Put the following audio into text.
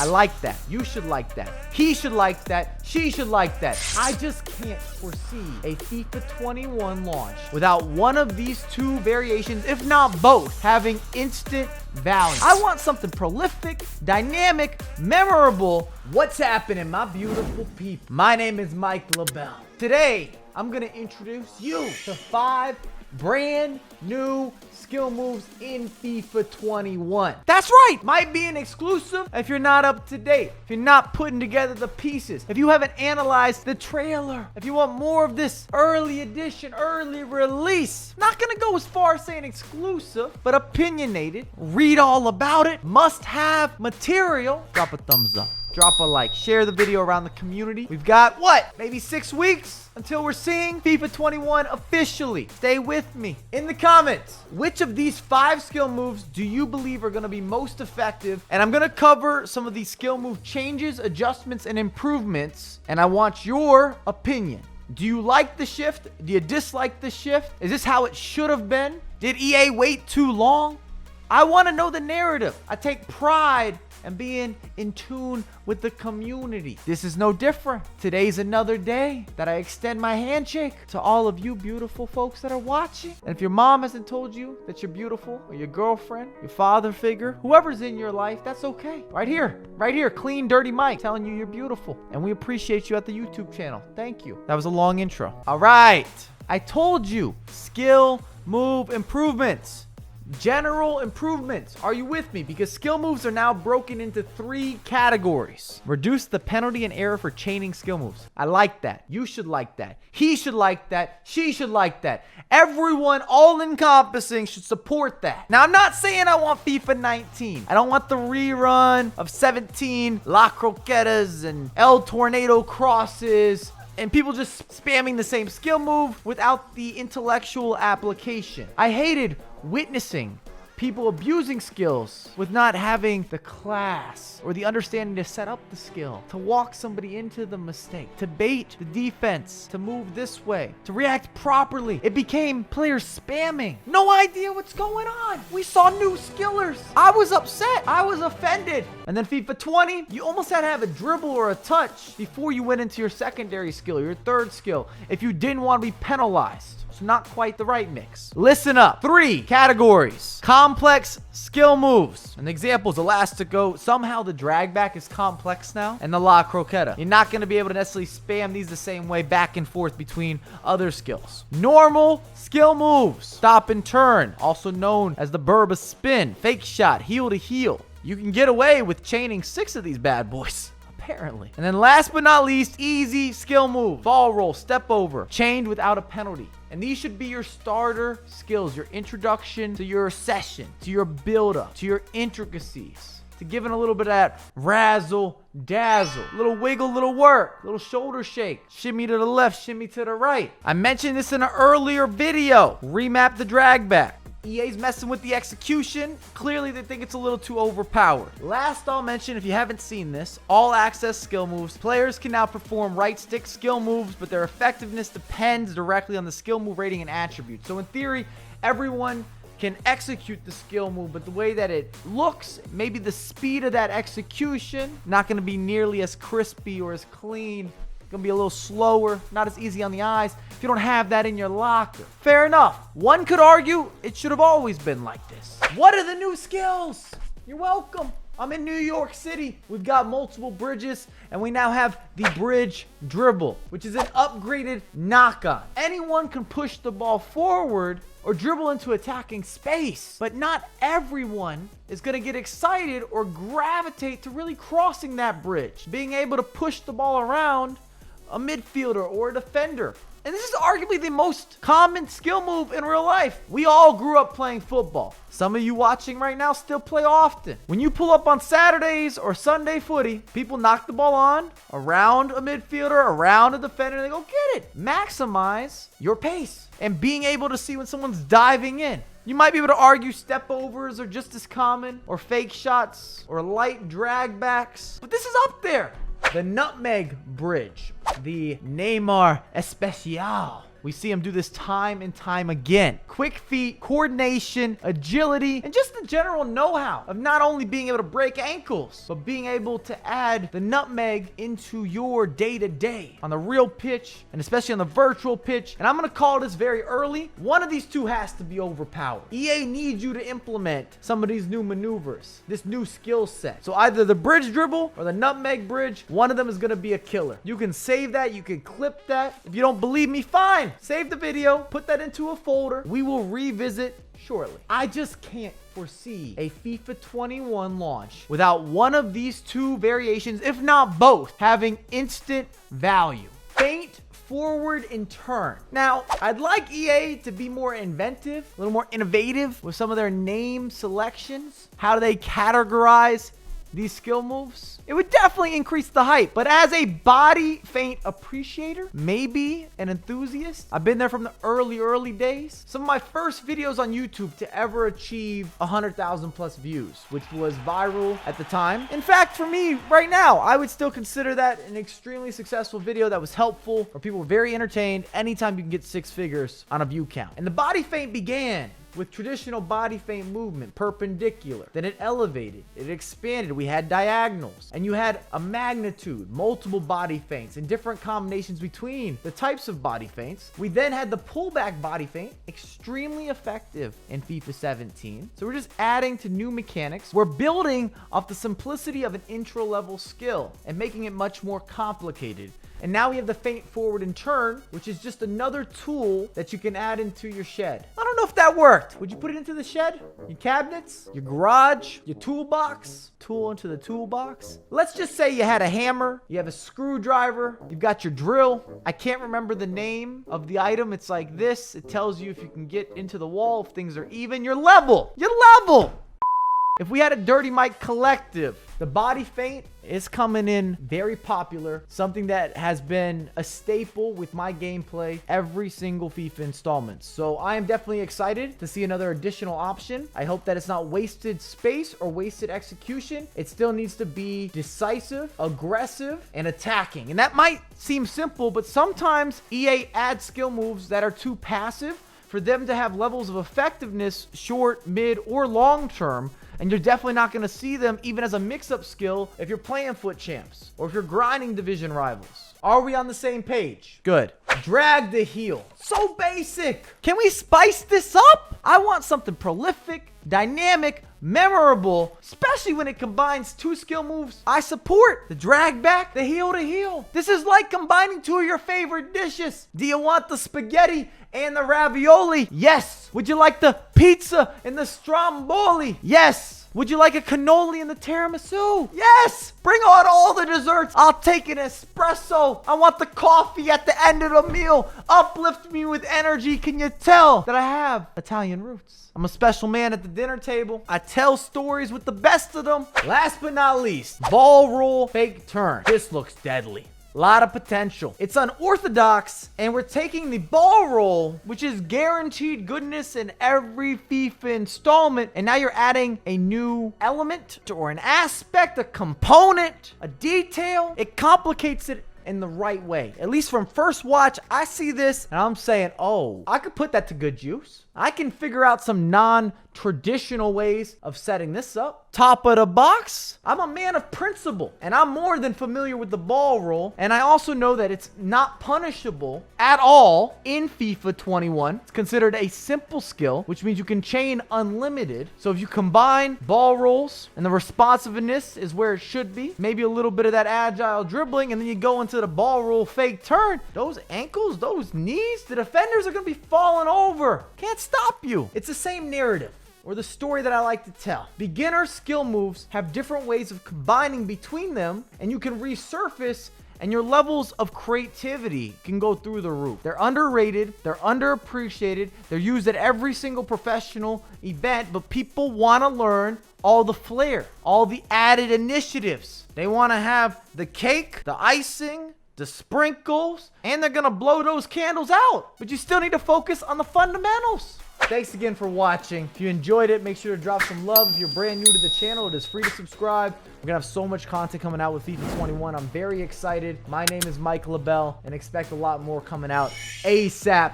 I like that. You should like that. He should like that. She should like that. I just can't foresee a FIFA 21 launch without one of these two variations, if not both, having instant value. I want something prolific, dynamic, memorable. What's happening, my beautiful people? My name is Mike LaBelle. Today, I'm gonna introduce you to 5 brand new skill moves in FIFA 21. That's right, might be an exclusive if you're not up to date, if you're not putting together the pieces, if you haven't analyzed the trailer, if you want more of this early edition, early release. Not gonna go as far as saying exclusive, but opinionated. Read all about it. Must have material. Drop a thumbs up. Drop a like, share the video around the community. We've got, what, maybe 6 weeks until we're seeing FIFA 21 officially. Stay with me. In the comments, which of these 5 skill moves do you believe are gonna be most effective? And I'm gonna cover some of these skill move changes, adjustments, and improvements. And I want your opinion. Do you like the shift? Do you dislike the shift? Is this how it should have been? Did EA wait too long? I wanna know the narrative. I take pride and being in tune with the community. This is no different. Today's another day that I extend my handshake to all of you beautiful folks that are watching. And if your mom hasn't told you that you're beautiful, or your girlfriend, your father figure, whoever's in your life, that's okay. Right here, clean, dirty Mike telling you you're beautiful. And we appreciate you at the YouTube channel. Thank you. That was a long intro. All right. I told you, skill move improvements. General improvements. Are you with me? Because skill moves are now broken into 3 categories. Reduce the penalty and error for chaining skill moves. I like that. You should like that. He should like that. She should like that. Everyone, all encompassing, should support that. Now, I'm not saying I want FIFA 19. I don't want the rerun of 17 La Croquetas and El Tornado crosses and people just spamming the same skill move without the intellectual application. I hated witnessing people abusing skills with not having the class or the understanding to set up the skill, to walk somebody into the mistake, to bait the defense, to move this way, to react properly. It became players spamming. No idea what's going on. We saw new skillers. I was upset. I was offended. And then FIFA 20, you almost had to have a dribble or a touch before you went into your secondary skill, your third skill, if you didn't want to be penalized. Not quite the right mix. Listen up. 3 categories. Complex skill moves. An example is Elastico. Somehow the drag back is complex now. And the La Croqueta. You're not going to be able to necessarily spam these the same way back and forth between other skills. Normal skill moves. Stop and turn. Also known as the Burba spin. Fake shot. Heel to heel. You can get away with chaining 6 of these bad boys. Apparently. And then last but not least, easy skill move. Ball roll, step over, chained without a penalty. And these should be your starter skills, your introduction to your session, to your build-up, to your intricacies, to giving a little bit of that razzle dazzle, little wiggle, little work, little shoulder shake, shimmy to the left, shimmy to the right. I mentioned this in an earlier video. Remap the drag back. EA's messing with the execution. Clearly, they think it's a little too overpowered. Last, I'll mention, if you haven't seen this, all access skill moves. Players can now perform right stick skill moves, but their effectiveness depends directly on the skill move rating and attributes. So in theory, everyone can execute the skill move, but the way that it looks, maybe the speed of that execution, not going to be nearly as crispy or as clean. Gonna be a little slower, not as easy on the eyes if you don't have that in your locker. Fair enough. One could argue it should have always been like this. What are the new skills? You're welcome. I'm in New York City. We've got multiple bridges, and we now have the bridge dribble, which is an upgraded knock-on. Anyone can push the ball forward or dribble into attacking space, but not everyone is going to get excited or gravitate to really crossing that bridge, being able to push the ball around a midfielder or a defender. And this is arguably the most common skill move in real life. We all grew up playing football. Some of you watching right now still play often. When you pull up on Saturdays or Sunday footy, people knock the ball on around a midfielder, around a defender, and they go get it. Maximize your pace and being able to see when someone's diving in. You might be able to argue step overs are just as common, or fake shots, or light drag backs, but this is up there. The Nutmeg Bridge, the Neymar Especial. We see him do this time and time again. Quick feet, coordination, agility, and just the general know-how of not only being able to break ankles, but being able to add the nutmeg into your day-to-day on the real pitch, and especially on the virtual pitch. And I'm going to call this very early. One of these two has to be overpowered. EA needs you to implement some of these new maneuvers, this new skill set. So either the bridge dribble or the nutmeg bridge, one of them is going to be a killer. You can save that. You can clip that. If you don't believe me, fine. Save the video, put that into a folder. We will revisit shortly. I just can't foresee a FIFA 21 launch without one of these two variations, if not both, having instant value. Feint, forward, and turn. Now, I'd like EA to be more inventive, a little more innovative with some of their name selections. How do they categorize these skill moves? It would definitely increase the hype. But as a body feint appreciator, maybe an enthusiast, I've been there from the early days. Some of my first videos on YouTube to ever achieve 100,000 plus views, which was viral at the time. In fact, for me right now, I would still consider that an extremely successful video that was helpful, or people were very entertained. Anytime you can get 6 figures on a view count. And the body feint began with traditional body feint movement, perpendicular. Then it elevated, it expanded. We had diagonals, and you had a magnitude, multiple body feints, and different combinations between the types of body feints. We then had the pullback body feint, extremely effective in FIFA 17. So we're just adding to new mechanics. We're building off the simplicity of an intro level skill and making it much more complicated. And now we have the feint, forward, and turn, which is just another tool that you can add into your shed. I don't know if that worked. Would you put it into the shed? Your cabinets? Your garage? Your toolbox? Tool into the toolbox? Let's just say you had a hammer, you have a screwdriver, you've got your drill. I can't remember the name of the item. It's like this. It tells you if you can get into the wall, if things are even. You're level. You're level. If we had a Dirty Mike collective, the body feint is coming in very popular, something that has been a staple with my gameplay every single FIFA installment. So I am definitely excited to see another additional option. I hope that it's not wasted space or wasted execution. It still needs to be decisive, aggressive, and attacking. And that might seem simple, but sometimes EA adds skill moves that are too passive for them to have levels of effectiveness, short, mid, or long term. And you're definitely not going to see them even as a mix-up skill if you're playing foot champs or if you're grinding division rivals. Are we on the same page? Good. Drag the heel. So basic. Can we spice this up? I want something prolific, dynamic, memorable, especially when it combines two skill moves I support. The drag back, the heel to heel. This is like combining two of your favorite dishes. Do you want the spaghetti and the ravioli? Yes. Would you like the pizza and the stromboli? Yes. Would you like a cannoli and the tiramisu? Yes. Bring on all the desserts. I'll take an espresso. I want the coffee at the end of the meal. Uplift me with energy. Can you tell that I have Italian roots? I'm a special man at the dinner table. I tell stories with the best of them. Last but not least, ball roll, fake turn. This looks deadly. A lot of potential. It's unorthodox, and we're taking the ball roll, which is guaranteed goodness in every FIFA installment, and now you're adding a new element or an aspect, a component, a detail. It complicates it in the right way. At least from first watch, I see this and I'm saying, oh, I could put that to good use. I can figure out some non-traditional ways of setting this up. Top of the box. I'm a man of principle, and I'm more than familiar with the ball roll. And I also know that it's not punishable at all in FIFA 21. It's considered a simple skill, which means you can chain unlimited. So if you combine ball rolls and the responsiveness is where it should be, maybe a little bit of that agile dribbling, and then you go into the ball roll fake turn, those ankles, those knees, the defenders are going to be falling over. Can't stop you. It's the same narrative, or the story that I like to tell. Beginner skill moves have different ways of combining between them, and you can resurface, and your levels of creativity can go through the roof. They're underrated, they're underappreciated, they're used at every single professional event, but people want to learn all the flair, all the added initiatives. They want to have the cake, the icing, the sprinkles, and they're gonna blow those candles out. But you still need to focus on the fundamentals. Thanks again for watching. If you enjoyed it, make sure to drop some love. If you're brand new to the channel, it is free to subscribe. We're gonna have so much content coming out with FIFA 21. I'm very excited. My name is Mike LaBelle, and expect a lot more coming out ASAP.